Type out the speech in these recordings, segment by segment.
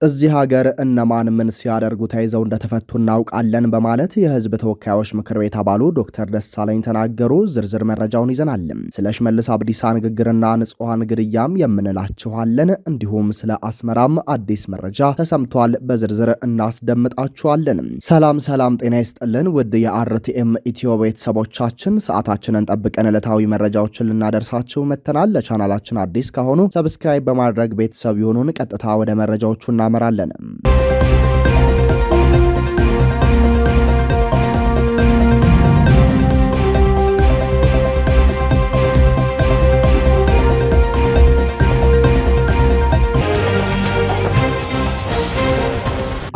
እዚህ ሀገር እነማን ምን ሲያደርጉ ተይዘው እንደተፈቱ እናውቃለን በማለት የህዝብ ተወካዮች ምክር ቤት አባሉ ዶክተር ደሳለኝ ተናገሩ። ዝርዝር መረጃውን ይዘናል። ስለ ሽመልስ አብዲሳ ንግግርና ንጹሐን ግድያም የምንላችኋለን። እንዲሁም ስለ አስመራም አዲስ መረጃ ተሰምቷል። በዝርዝር እናስደምጣችኋለን። ሰላም ሰላም፣ ጤና ይስጥልን ውድ የአርቲኤም ኢትዮ ቤተሰቦቻችን፣ ሰዓታችንን ጠብቀን ዕለታዊ መረጃዎችን ልናደርሳችሁ መጥተናል። ለቻናላችን አዲስ ከሆኑ ሰብስክራይብ በማድረግ ቤተሰብ ይሁኑን። ቀጥታ ወደ መረጃዎቹ እናመራለን።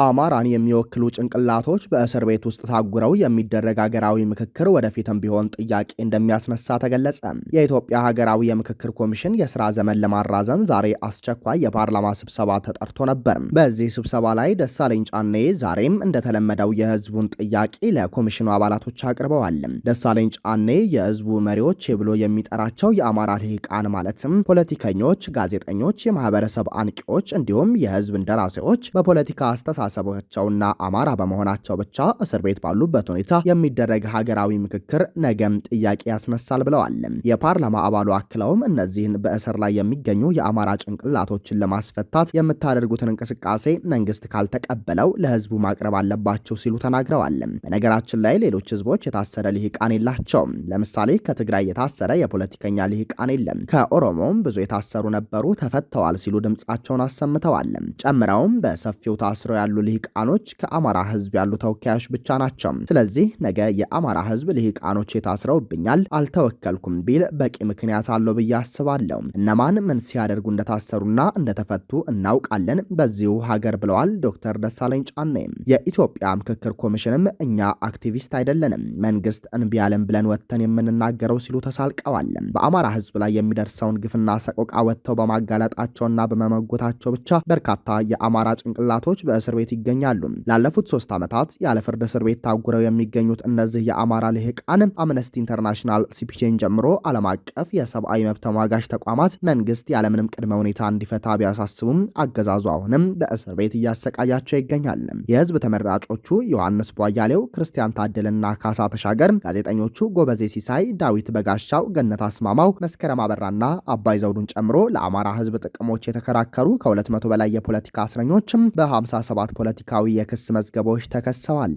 አማራን የሚወክሉ ጭንቅላቶች በእስር ቤት ውስጥ ታጉረው የሚደረግ ሀገራዊ ምክክር ወደፊትም ቢሆን ጥያቄ እንደሚያስነሳ ተገለጸ። የኢትዮጵያ ሀገራዊ የምክክር ኮሚሽን የስራ ዘመን ለማራዘም ዛሬ አስቸኳይ የፓርላማ ስብሰባ ተጠርቶ ነበር። በዚህ ስብሰባ ላይ ደሳለኝ ጫኔ ዛሬም እንደተለመደው የህዝቡን ጥያቄ ለኮሚሽኑ አባላቶች አቅርበዋል። ደሳለኝ ጫኔ የህዝቡ መሪዎች ብሎ የሚጠራቸው የአማራ ልሂቃን ማለትም ፖለቲከኞች፣ ጋዜጠኞች፣ የማህበረሰብ አንቂዎች እንዲሁም የህዝብ እንደራሴዎች በፖለቲካ አስተሳሰብ ሰባቸውና አማራ በመሆናቸው ብቻ እስር ቤት ባሉበት ሁኔታ የሚደረግ ሀገራዊ ምክክር ነገም ጥያቄ ያስነሳል ብለዋል። የፓርላማ አባሉ አክለውም እነዚህን በእስር ላይ የሚገኙ የአማራ ጭንቅላቶችን ለማስፈታት የምታደርጉትን እንቅስቃሴ መንግስት ካልተቀበለው ለህዝቡ ማቅረብ አለባቸው ሲሉ ተናግረዋል። በነገራችን ላይ ሌሎች ህዝቦች የታሰረ ልሂቃን የላቸውም። ለምሳሌ ከትግራይ የታሰረ የፖለቲከኛ ልሂቃን የለም። ከኦሮሞም ብዙ የታሰሩ ነበሩ፣ ተፈተዋል ሲሉ ድምጻቸውን አሰምተዋል። ጨምረውም በሰፊው ታስረው ያሉ ልሂቃኖች ከአማራ ህዝብ ያሉ ተወካዮች ብቻ ናቸው። ስለዚህ ነገ የአማራ ህዝብ ልሂቃኖች የታስረውብኛል አልተወከልኩም ቢል በቂ ምክንያት አለው ብዬ አስባለሁ። እነማን ምን ሲያደርጉ እንደታሰሩና እንደተፈቱ እናውቃለን በዚሁ ሀገር ብለዋል ዶክተር ደሳለኝ ጫኔ። የኢትዮጵያ ምክክር ኮሚሽንም እኛ አክቲቪስት አይደለንም፣ መንግስት እንቢ ያለን ብለን ወጥተን የምንናገረው ሲሉ ተሳልቀዋል። በአማራ ህዝብ ላይ የሚደርሰውን ግፍና ሰቆቃ ወጥተው በማጋለጣቸውና በመመጎታቸው ብቻ በርካታ የአማራ ጭንቅላቶች በእስር ቤት ይገኛሉ። ላለፉት 3 ዓመታት ያለ ፍርድ እስር ቤት ታጉረው የሚገኙት እነዚህ የአማራ ልሂቃን አምነስቲ ኢንተርናሽናል፣ ሲፒጄን ጨምሮ ዓለም አቀፍ የሰብአዊ መብት ተሟጋች ተቋማት መንግስት ያለምንም ቅድመ ሁኔታ እንዲፈታ ቢያሳስቡም አገዛዙ አሁንም በእስር ቤት እያሰቃያቸው ይገኛል። የህዝብ ተመራጮቹ ዮሐንስ ቧያሌው፣ ክርስቲያን ታደልና ካሳ ተሻገር፣ ጋዜጠኞቹ ጎበዜ ሲሳይ፣ ዳዊት በጋሻው፣ ገነት አስማማው፣ መስከረም አበራና አባይ ዘውዱን ጨምሮ ለአማራ ህዝብ ጥቅሞች የተከራከሩ ከ200 በላይ የፖለቲካ እስረኞችም በ57 ፖለቲካዊ የክስ መዝገቦች ተከሰዋል።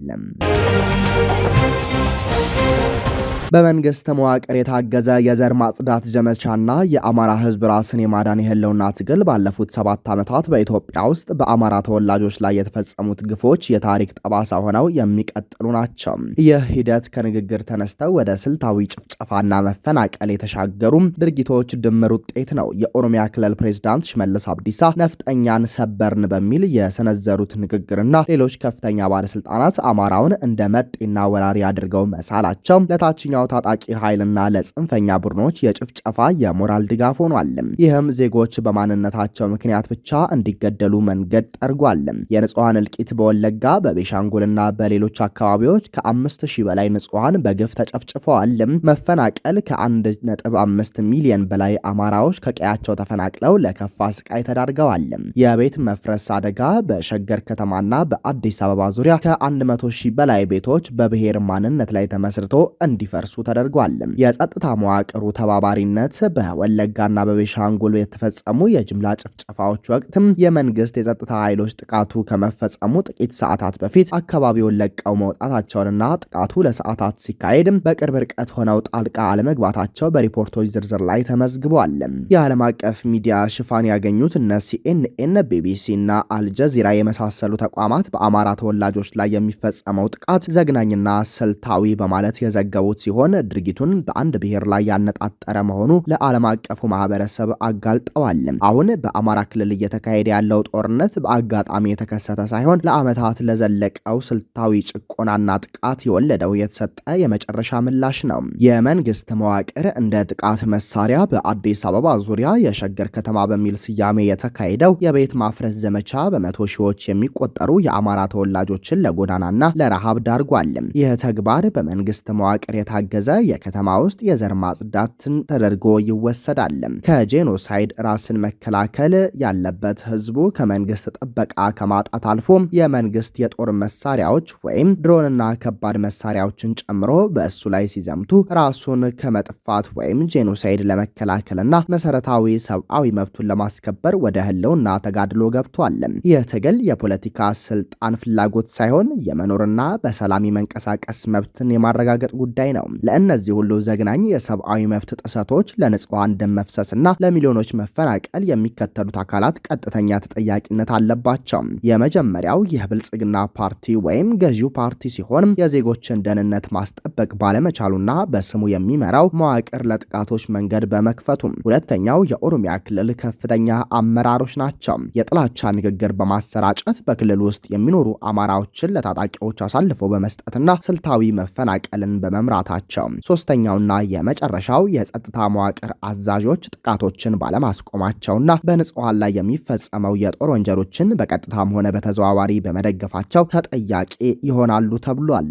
በመንግስት መዋቅር የታገዘ የዘር ማጽዳት ዘመቻና የአማራ ህዝብ ራስን የማዳን የህልውና ትግል ባለፉት 7 ዓመታት በኢትዮጵያ ውስጥ በአማራ ተወላጆች ላይ የተፈጸሙት ግፎች የታሪክ ጠባሳ ሆነው የሚቀጥሉ ናቸው። ይህ ሂደት ከንግግር ተነስተው ወደ ስልታዊ ጭፍጨፋና መፈናቀል የተሻገሩ ድርጊቶች ድምር ውጤት ነው። የኦሮሚያ ክልል ፕሬዝዳንት ሽመልስ አብዲሳ ነፍጠኛን ሰበርን በሚል የሰነዘሩት ንግግርና ሌሎች ከፍተኛ ባለስልጣናት አማራውን እንደ መጤና ወራሪ አድርገው መሳላቸው ለታችኛው ታጣቂ ኃይልና ለጽንፈኛ ቡድኖች የጭፍጨፋ የሞራል ድጋፍ ሆኗል። ይህም ዜጎች በማንነታቸው ምክንያት ብቻ እንዲገደሉ መንገድ ጠርጓል። የንጹሃን እልቂት በወለጋ በቤሻንጉልና በሌሎች አካባቢዎች ከ5000 በላይ ንጹሃን በግፍ ተጨፍጭፈዋል። መፈናቀል ከ1.5 ሚሊዮን በላይ አማራዎች ከቀያቸው ተፈናቅለው ለከፋ ስቃይ ተዳርገዋል። የቤት መፍረስ አደጋ በሸገር ከተማና በአዲስ አበባ ዙሪያ ከ100,000 በላይ ቤቶች በብሔር ማንነት ላይ ተመስርቶ እንዲፈርሱ ተደርጓል። የጸጥታ መዋቅሩ ተባባሪነት በወለጋና በቤሻንጉል የተፈጸሙ የጅምላ ጭፍጨፋዎች ወቅትም የመንግስት የጸጥታ ኃይሎች ጥቃቱ ከመፈጸሙ ጥቂት ሰዓታት በፊት አካባቢውን ለቀው መውጣታቸውንና ጥቃቱ ለሰዓታት ሲካሄድ በቅርብ ርቀት ሆነው ጣልቃ አለመግባታቸው በሪፖርቶች ዝርዝር ላይ ተመዝግቧል። የዓለም አቀፍ ሚዲያ ሽፋን ያገኙት እነ ሲኤንኤን፣ ቢቢሲ እና አልጀዚራ የመሳሰሉ ተቋማት በአማራ ተወላጆች ላይ የሚፈጸመው ጥቃት ዘግናኝና ስልታዊ በማለት የዘገቡት ሲሆን ድርጊቱን በአንድ ብሔር ላይ ያነጣጠረ መሆኑ ለዓለም አቀፉ ማህበረሰብ አጋልጠዋል። አሁን በአማራ ክልል እየተካሄደ ያለው ጦርነት በአጋጣሚ የተከሰተ ሳይሆን ለዓመታት ለዘለቀው ስልታዊ ጭቆናና ጥቃት የወለደው የተሰጠ የመጨረሻ ምላሽ ነው። የመንግስት መዋቅር እንደ ጥቃት መሳሪያ በአዲስ አበባ ዙሪያ የሸገር ከተማ በሚል ስያሜ የተካሄደው የቤት ማፍረስ ዘመቻ በመቶ ሺዎች የሚቆጠሩ የአማራ ተወላጆችን ለጎዳናና ለረሃብ ዳርጓል። ይህ ተግባር በመንግስት መዋቅር የታገዘ የከተማ ውስጥ የዘር ማጽዳትን ተደርጎ ይወሰዳል። ከጄኖሳይድ ራስን መከላከል ያለበት ህዝቡ ከመንግስት ጥበቃ ከማጣት አልፎ የመንግስት የጦር መሳሪያዎች ወይም ድሮንና ከባድ መሳሪያዎችን ጨምሮ በእሱ ላይ ሲዘምቱ ራሱን ከመጥፋት ወይም ጄኖሳይድ ለመከላከልና መሰረታዊ ሰብአዊ መብቱን ለማስከበር ወደ ህልውና ተጋድሎ ገብቷል። ይህ ትግል የፖለቲካ ስልጣን ፍላጎት ሳይሆን የመኖርና በሰላም መንቀሳቀስ መብትን የማረጋገጥ ጉዳይ ነው። ለእነዚህ ሁሉ ዘግናኝ የሰብአዊ መብት ጥሰቶች፣ ለንጹሃን ደም መፍሰስና ለሚሊዮኖች መፈናቀል የሚከተሉት አካላት ቀጥተኛ ተጠያቂነት አለባቸው። የመጀመሪያው የብልጽግና ፓርቲ ወይም ገዢው ፓርቲ ሲሆን የዜጎችን ደህንነት ማስጠበቅ ባለመቻሉና በስሙ የሚመራው መዋቅር ለጥቃቶች መንገድ በመክፈቱ። ሁለተኛው የኦሮሚያ ክልል ከፍተኛ አመራሮች ናቸው። የጥላቻ ንግግር በማሰራጨት በክልል ውስጥ የሚኖሩ አማራዎችን ለታጣቂዎች አሳልፎ በመስጠትና ስልታዊ መፈናቀልን በመምራታቸው። ሶስተኛውና የመጨረሻው የጸጥታ መዋቅር አዛዦች ጥቃቶችን ባለማስቆማቸውና በንጹሃን ላይ የሚፈጸመው የጦር ወንጀሎችን በቀጥታም ሆነ በተዘዋዋሪ በመደገፋቸው ተጠያቂ ይሆናሉ ተብሏል።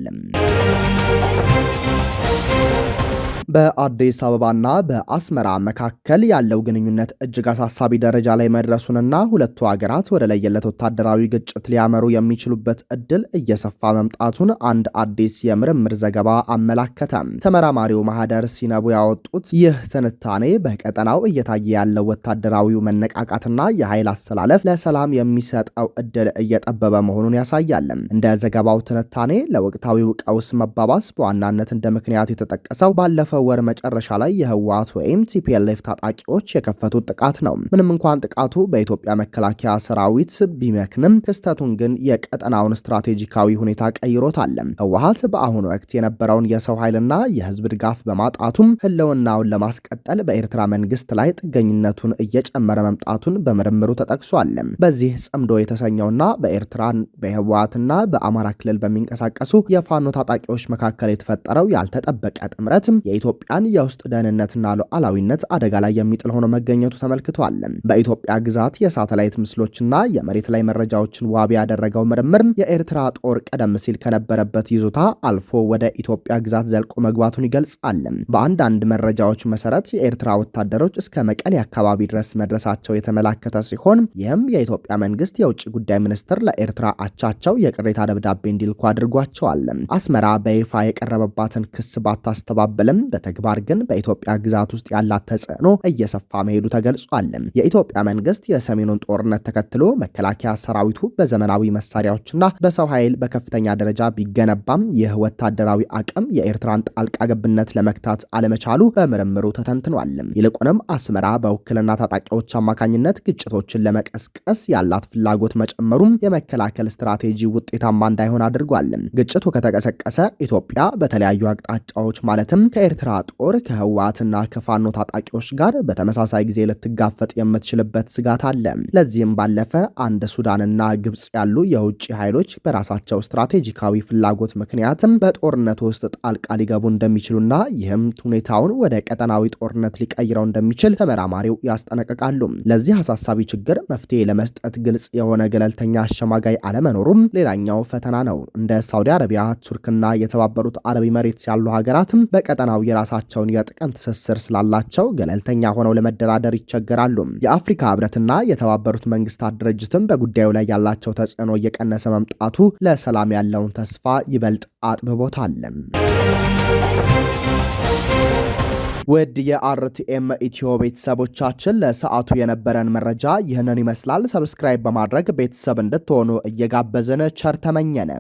በአዲስ አበባና በአስመራ መካከል ያለው ግንኙነት እጅግ አሳሳቢ ደረጃ ላይ መድረሱንና ሁለቱ ሀገራት ወደ ለየለት ወታደራዊ ግጭት ሊያመሩ የሚችሉበት እድል እየሰፋ መምጣቱን አንድ አዲስ የምርምር ዘገባ አመላከተ። ተመራማሪው ማህደር ሲነቡ ያወጡት ይህ ትንታኔ በቀጠናው እየታየ ያለው ወታደራዊው መነቃቃትና የኃይል አሰላለፍ ለሰላም የሚሰጠው እድል እየጠበበ መሆኑን ያሳያል። እንደ ዘገባው ትንታኔ ለወቅታዊው ቀውስ መባባስ በዋናነት እንደ ምክንያት የተጠቀሰው ባለፈው ወር መጨረሻ ላይ የህወሓት ወይም ቲፒኤልኤፍ ታጣቂዎች የከፈቱት ጥቃት ነው። ምንም እንኳን ጥቃቱ በኢትዮጵያ መከላከያ ሰራዊት ቢመክንም ክስተቱን ግን የቀጠናውን ስትራቴጂካዊ ሁኔታ ቀይሮታል። ህወሓት በአሁኑ ወቅት የነበረውን የሰው ኃይልና የህዝብ ድጋፍ በማጣቱም ህልውናውን ለማስቀጠል በኤርትራ መንግስት ላይ ጥገኝነቱን እየጨመረ መምጣቱን በምርምሩ ተጠቅሷል። በዚህ ጽምዶ የተሰኘውና በኤርትራ በህወሓትና በአማራ ክልል በሚንቀሳቀሱ የፋኖ ታጣቂዎች መካከል የተፈጠረው ያልተጠበቀ ጥምረት የኢትዮጵያን የውስጥ ደህንነትና ሉዓላዊነት አደጋ ላይ የሚጥል ሆኖ መገኘቱ ተመልክቷል። በኢትዮጵያ ግዛት የሳተላይት ምስሎችና የመሬት ላይ መረጃዎችን ዋቢ ያደረገው ምርምር የኤርትራ ጦር ቀደም ሲል ከነበረበት ይዞታ አልፎ ወደ ኢትዮጵያ ግዛት ዘልቆ መግባቱን ይገልጻል። በአንዳንድ መረጃዎች መሰረት የኤርትራ ወታደሮች እስከ መቀሌ አካባቢ ድረስ መድረሳቸው የተመላከተ ሲሆን ይህም የኢትዮጵያ መንግስት የውጭ ጉዳይ ሚኒስትር ለኤርትራ አቻቸው የቅሬታ ደብዳቤ እንዲልኩ አድርጓቸዋል። አስመራ በይፋ የቀረበባትን ክስ ባታስተባበልም በተግባር ግን በኢትዮጵያ ግዛት ውስጥ ያላት ተጽዕኖ እየሰፋ መሄዱ ተገልጿል። የኢትዮጵያ መንግስት የሰሜኑን ጦርነት ተከትሎ መከላከያ ሰራዊቱ በዘመናዊ መሳሪያዎችና በሰው ኃይል በከፍተኛ ደረጃ ቢገነባም ይህ ወታደራዊ አቅም የኤርትራን ጣልቃ ገብነት ለመክታት አለመቻሉ በምርምሩ ተተንትኗል። ይልቁንም አስመራ በውክልና ታጣቂዎች አማካኝነት ግጭቶችን ለመቀስቀስ ያላት ፍላጎት መጨመሩም የመከላከል ስትራቴጂ ውጤታማ እንዳይሆን አድርጓል። ግጭቱ ከተቀሰቀሰ ኢትዮጵያ በተለያዩ አቅጣጫዎች ማለትም ከኤርትራ ጦር ከህወሓትና ከፋኖ ታጣቂዎች ጋር በተመሳሳይ ጊዜ ልትጋፈጥ የምትችልበት ስጋት አለ። ለዚህም ባለፈ አንድ ሱዳንና ግብጽ ያሉ የውጭ ኃይሎች በራሳቸው ስትራቴጂካዊ ፍላጎት ምክንያትም በጦርነቱ ውስጥ ጣልቃ ሊገቡ እንደሚችሉና ይህም ሁኔታውን ወደ ቀጠናዊ ጦርነት ሊቀይረው እንደሚችል ተመራማሪው ያስጠነቅቃሉ። ለዚህ አሳሳቢ ችግር መፍትሄ ለመስጠት ግልጽ የሆነ ገለልተኛ አሸማጋይ አለመኖሩም ሌላኛው ፈተና ነው። እንደ ሳውዲ አረቢያ፣ ቱርክና የተባበሩት አረብ ኤሚሬትስ ያሉ ሀገራትም በቀጠናው የራሳቸውን የጥቅም ትስስር ስላላቸው ገለልተኛ ሆነው ለመደራደር ይቸገራሉ። የአፍሪካ ህብረትና የተባበሩት መንግስታት ድርጅትም በጉዳዩ ላይ ያላቸው ተጽዕኖ እየቀነሰ መምጣቱ ለሰላም ያለውን ተስፋ ይበልጥ አጥብቦታል። ውድ የአርቲኤም ኢትዮ ቤተሰቦቻችን ለሰዓቱ የነበረን መረጃ ይህንን ይመስላል። ሰብስክራይብ በማድረግ ቤተሰብ እንድትሆኑ እየጋበዝን ቸር ተመኘን።